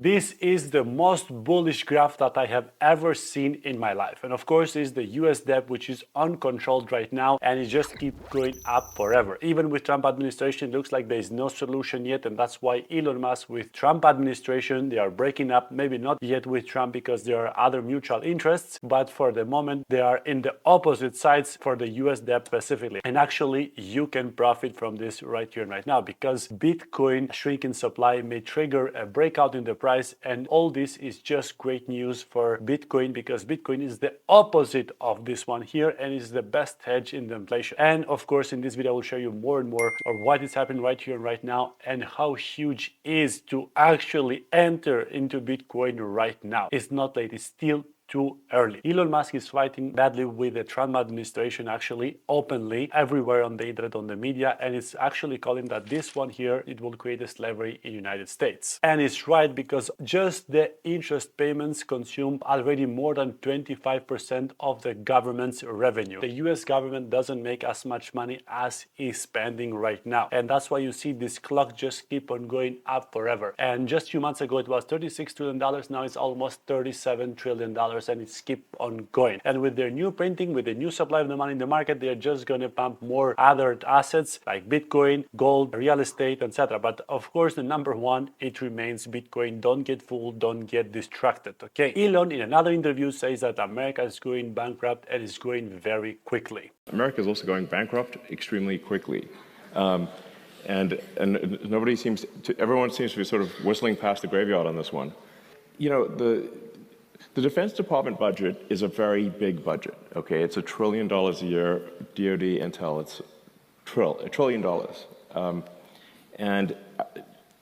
This is the most bullish graph that I have ever seen in my life. And of course, is the US debt, which is uncontrolled right now, and it just keeps going up forever. Even with Trump administration, it looks like there is no solution yet, and that's why Elon Musk with Trump administration, they are breaking up, maybe not yet with Trump because there are other mutual interests, but for the moment, they are in the opposite sides for the US debt specifically. And actually, you can profit from this right here and right now because Bitcoin shrinking supply may trigger a breakout in the price, and all this is just great news for Bitcoin because Bitcoin is the opposite of this one here and is the best hedge in the inflation. And of course, in this video, I will show you more and more of what is happening right here and right now and how huge it is to actually enter into Bitcoin right now. It's not late, it's still too early. Elon Musk is fighting badly with the Trump administration, actually openly everywhere on the internet, on the media, and it's actually calling that this one here, it will create a slavery in the United States. And it's right because just the interest payments consume already more than 25% of the government's revenue. The US government doesn't make as much money as is spending right now. And that's why you see this clock just keep on going up forever. And just a few months ago, it was $36 trillion. Now it's almost $37 trillion. And it's keep on going. And with their new printing, with the new supply of the money in the market, they're just going to pump more other assets like Bitcoin, gold, real estate, etc. But of course, the number one, it remains Bitcoin. Don't get fooled, don't get distracted. Okay. Elon, in another interview, says that America is going bankrupt and is going very quickly. America is also going bankrupt extremely quickly. And nobody seems to, everyone seems to be sort of whistling past the graveyard on this one. You know, the Defense Department budget is a very big budget, okay? It's $1 trillion a year, DoD, Intel, it's $1 trillion. And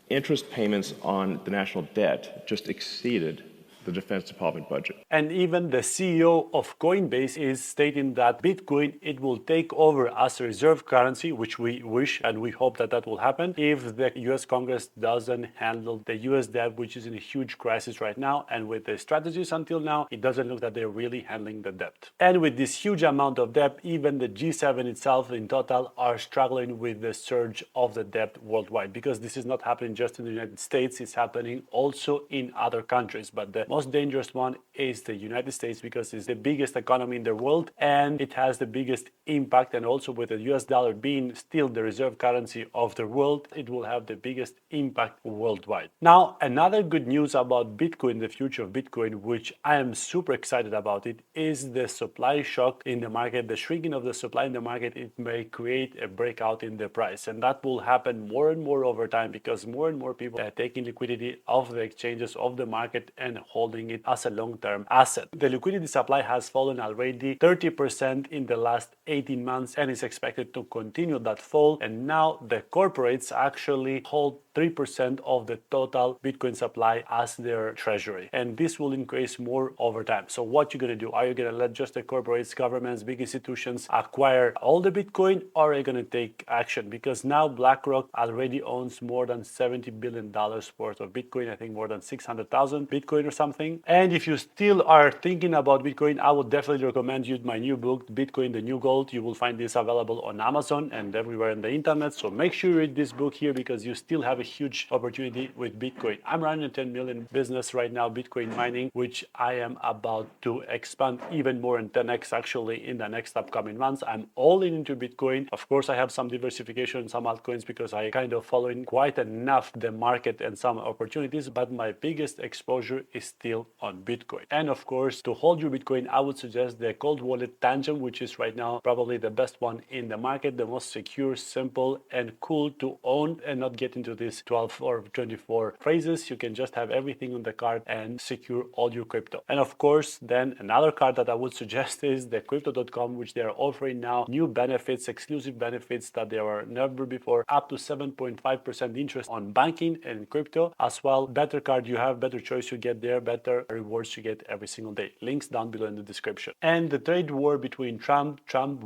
interest payments on the national debt just exceeded the Defense Department budget. And even the CEO of Coinbase is stating that Bitcoin, it will take over as a reserve currency, which we wish and we hope that that will happen if the US Congress doesn't handle the US debt, which is in a huge crisis right now. And with the strategies until now, it doesn't look that they're really handling the debt. And with this huge amount of debt, even the G7 itself in total are struggling with the surge of the debt worldwide, because this is not happening just in the United States, it's happening also in other countries. But the most dangerous one is the United States because it's the biggest economy in the world and it has the biggest impact, and also with the US dollar being still the reserve currency of the world, it will have the biggest impact worldwide. Now, another good news about Bitcoin, the future of Bitcoin, which I am super excited about it, is the supply shock in the market, the shrinking of the supply in the market. It may create a breakout in the price, and that will happen more and more over time because more and more people are taking liquidity off the exchanges, of the market, and holding it as a long-term asset. The liquidity supply has fallen already 30% in the last 18 months and is expected to continue that fall. And now the corporates actually hold 3% of the total Bitcoin supply as their treasury. And this will increase more over time. So what you're going to do? Are you going to let just the corporates, governments, big institutions acquire all the Bitcoin, or are you going to take action? Because now BlackRock already owns more than $70 billion worth of Bitcoin. I think more than 600,000 Bitcoin or something. And if you still are thinking about Bitcoin, I would definitely recommend you my new book, Bitcoin, the New Gold. You will find this available on Amazon and everywhere on the internet. So make sure you read this book here because you still have a huge opportunity with Bitcoin. I'm running a 10 million business right now, Bitcoin mining, which I am about to expand even more in 10x actually in the next upcoming months. I'm all in into Bitcoin. Of course, I have some diversification in some altcoins because I kind of following quite enough the market and some opportunities, but my biggest exposure is still on Bitcoin. And of course, to hold your Bitcoin, I would suggest the cold wallet Tangent, which is right now probably the best one in the market, the most secure, simple, and cool to own and not get into this 12 or 24 phrases. You can just have everything on the card and secure all your crypto. And of course, then another card that I would suggest is the crypto.com, which they are offering now new benefits, exclusive benefits that there were never before, up to 7.5% interest on banking and crypto as well. Better card you have, better choice you get there, better rewards you get every single day. Links down below in the description. And the trade war between Trump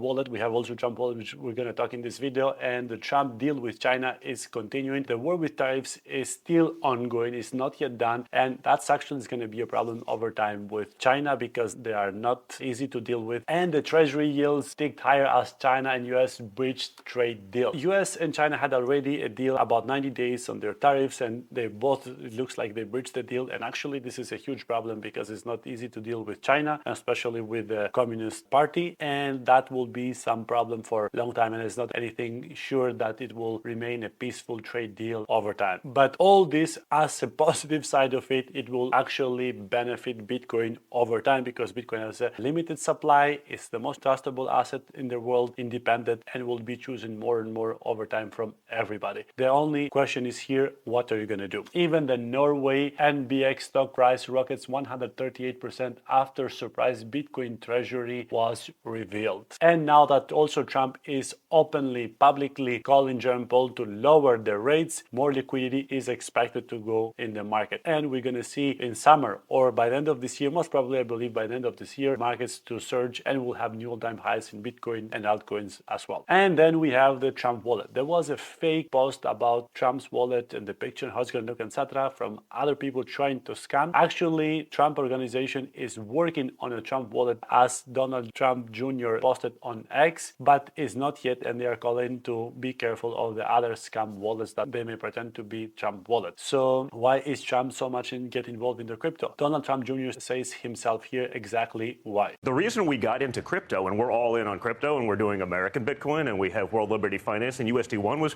wallet, we have also Trump wallet, which we're going to talk in this video, and the Trump deal with China is continuing. The war with tariffs is still ongoing, it's not yet done, and that's actually going to be a problem over time with China because they are not easy to deal with, and the treasury yields ticked higher as China and US breached trade deal. US and China had already a deal about 90 days on their tariffs, and they both, it looks like they breached the deal, and actually this is a huge problem because it's not easy to deal with China, especially with the Communist Party, and that will be some problem for a long time, and it's not anything sure that it will remain a peaceful trade deal over time. But all this, as a positive side of it, it will actually benefit Bitcoin over time because Bitcoin has a limited supply, it's the most trustable asset in the world, independent, and will be chosen more and more over time from everybody. The only question is here, what are you going to do? Even the Norway NBX stock price rockets 138% after surprise Bitcoin treasury was revealed. And now that also Trump is openly, publicly calling Jerome Powell to lower the rates, more liquidity is expected to go in the market. And we're going to see in summer or by the end of this year, most probably I believe by the end of this year, markets to surge, and we'll have new all-time highs in Bitcoin and altcoins as well. And then we have the Trump wallet. There was a fake post about Trump's wallet and the picture, how it's going to look, etc., from other people trying to scam. Actually, Trump organization is working on a Trump wallet as Donald Trump Jr. posted on X, but is not yet, and they are calling to be careful of the other scam wallets that they may pretend to be Trump wallets. So why is Trump so much get involved in the crypto? Donald Trump Jr. says himself here exactly why. The reason we got into crypto, and we're all in on crypto, and we're doing American Bitcoin, and we have World Liberty Finance and USD1, was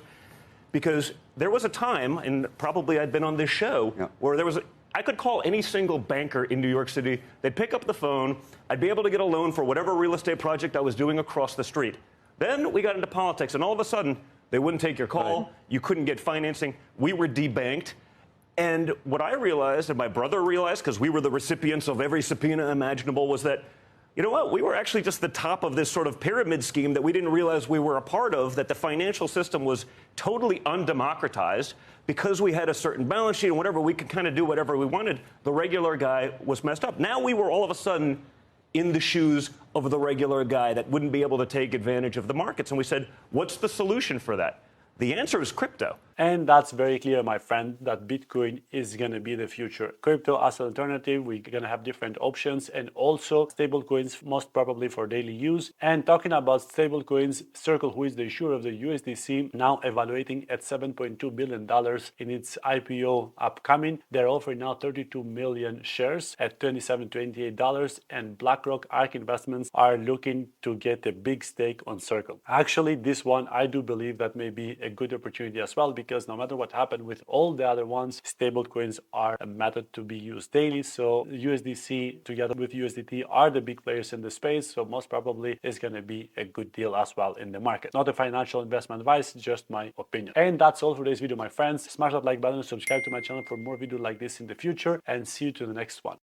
because there was a time, and probably I'd been on this show, where there was I could call any single banker in New York City. They'd pick up the phone. I'd be able to get a loan for whatever real estate project I was doing across the street. Then we got into politics, and all of a sudden, they wouldn't take your call. Right. You couldn't get financing. We were debanked. And what I realized, and my brother realized, because we were the recipients of every subpoena imaginable, was that, you know what, we were actually just the top of this sort of pyramid scheme that we didn't realize we were a part of, that the financial system was totally undemocratized. Because we had a certain balance sheet and whatever, we could kind of do whatever we wanted. The regular guy was messed up. Now we were all of a sudden in the shoes of the regular guy that wouldn't be able to take advantage of the markets. And we said, what's the solution for that? The answer is crypto. And that's very clear, my friend, that Bitcoin is going to be the future. Crypto as an alternative, we're going to have different options, and also stable coins, most probably for daily use. And talking about stable coins, Circle, who is the issuer of the USDC, now evaluating at $7.2 billion in its IPO upcoming. They're offering now 32 million shares at $27, $28, and BlackRock, ARK Investments are looking to get a big stake on Circle. Actually, this one, I do believe that may be a good opportunity as well, because no matter what happened with all the other ones, stablecoins are a method to be used daily. So USDC together with USDT are the big players in the space. So most probably it's going to be a good deal as well in the market. Not a financial investment advice, just my opinion. And that's all for today's video, my friends. Smash that like button, subscribe to my channel for more videos like this in the future, and see you to the next one.